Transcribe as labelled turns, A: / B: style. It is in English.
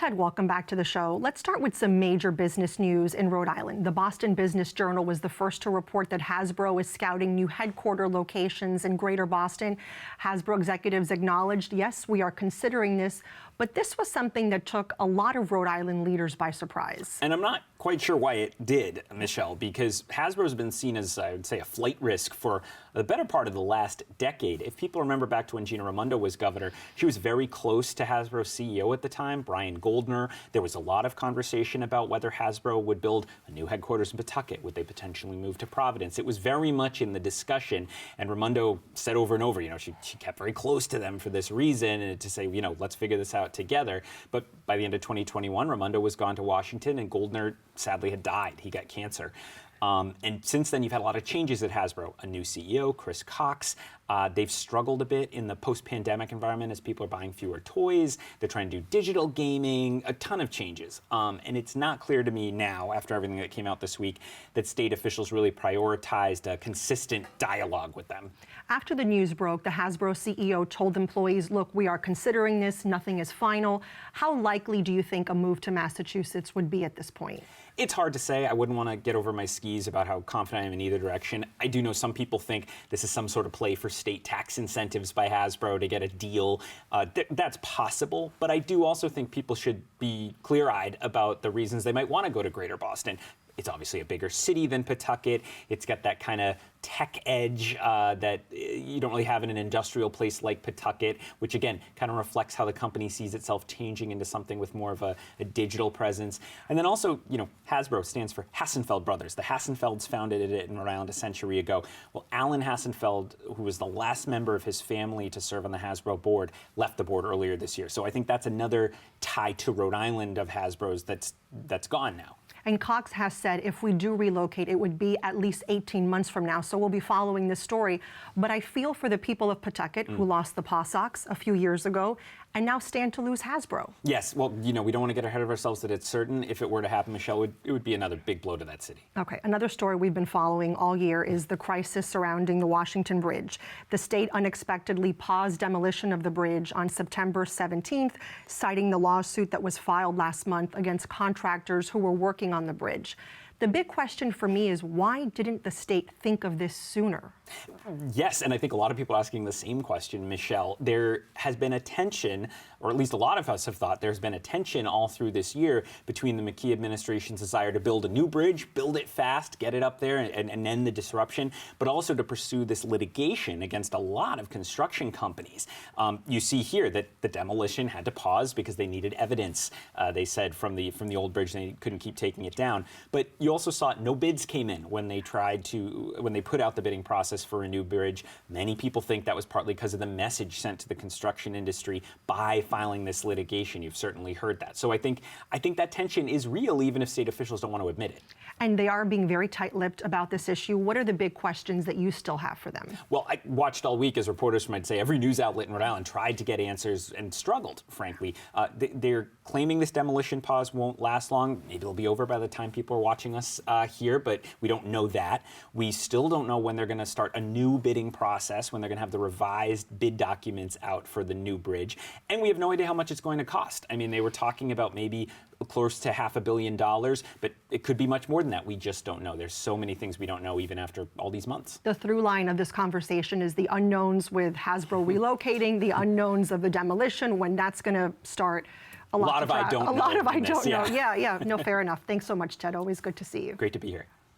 A: Ted, welcome back to the show. Let's start with some major business news in Rhode Island. The Boston Business Journal was the first to report that Hasbro is scouting new headquarter locations in Greater Boston. Hasbro executives acknowledged, yes, we are considering this, but this was something that took a lot of Rhode Island leaders by surprise.
B: And I'm not quite sure why it did, Michelle, because Hasbro has been seen as, I would say, a flight risk for the better part of the last decade. If people remember back to when Gina Raimondo was governor, she was very close to Hasbro's CEO at the time, Brian Goldner. There was a lot of conversation about whether Hasbro would build a new headquarters in Pawtucket. Would they potentially move to Providence? It was very much in the discussion, and Raimondo said over and over, she kept very close to them for this reason, and to say, let's figure this out together. But by the end of 2021, Raimondo was gone to Washington, and Goldner sadly had died. He got cancer. And since then, you've had a lot of changes at Hasbro. A new CEO, Chris Cox. They've struggled a bit in the post-pandemic environment as people are buying fewer toys. They're trying to do digital gaming, a ton of changes. And it's not clear to me now, after everything that came out this week, that state officials really prioritized a consistent dialogue with them.
A: After the news broke, the Hasbro CEO told employees, look, we are considering this, nothing is final. How likely do you think a move to Massachusetts would be at this point?
B: It's hard to say. I wouldn't want to get over my skis about how confident I am in either direction. I do know some people think this is some sort of play for state tax incentives by Hasbro to get a deal. That's possible, but I do also think people should be clear-eyed about the reasons they might want to go to Greater Boston. It's obviously a bigger city than Pawtucket. It's got that kind of tech edge that you don't really have in an industrial place like Pawtucket, which again kind of reflects how the company sees itself changing into something with more of a digital presence. And then also, Hasbro stands for Hassenfeld Brothers. The Hassenfelds founded it around a century ago. Well, Alan Hassenfeld, who was the last member of his family to serve on the Hasbro board, left the board earlier this year. So I think that's another tie to Rhode Island of Hasbro's that's gone now.
A: And Cox has said if we do relocate, it would be at least 18 months from now. So we'll be following this story. But I feel for the people of Pawtucket who lost the Paw Sox a few years ago and now stand to lose Hasbro.
B: Yes, well, we don't want to get ahead of ourselves that it's certain. If it were to happen, Michelle, it would be another big blow to that city.
A: Okay, another story we've been following all year is the crisis surrounding the Washington Bridge. The state unexpectedly paused demolition of the bridge on September 17th, citing the lawsuit that was filed last month against contractors who were working on the bridge. The big question for me is, why didn't the state think of this sooner?
B: Yes, and I think a lot of people are asking the same question, Michelle. There has been a tension, or at least a lot of us have thought there's been a tension all through this year between the McKee administration's desire to build a new bridge, build it fast, get it up there and end the disruption, but also to pursue this litigation against a lot of construction companies. You see here that the demolition had to pause because they needed evidence, they said, from the old bridge. They couldn't keep taking it down. But you also saw no bids came in when they put out the bidding process for a new bridge. Many people think that was partly because of the message sent to the construction industry by filing this litigation. You've certainly heard that. So I think that tension is real, even if state officials don't want to admit it.
A: And they are being very tight-lipped about this issue. What are the big questions that you still have for them?
B: Well, I watched all week as reporters from, I'd say, every news outlet in Rhode Island tried to get answers and struggled, frankly. They're claiming this demolition pause won't last long. Maybe it'll be over by the time people are watching us here, but we don't know that. We still don't know when they're going to start a new bidding process, when they're going to have the revised bid documents out for the new bridge. And we have no idea how much it's going to cost. I mean, they were talking about maybe close to $500 million, but it could be much more than that. We just don't know. There's so many things we don't know even after all these months.
A: The through line of this conversation is the unknowns with Hasbro relocating, the unknowns of the demolition, when that's going to start. A lot of I don't know. Yeah, no, fair enough. Thanks so much, Ted. Always good to see you.
B: Great to be here.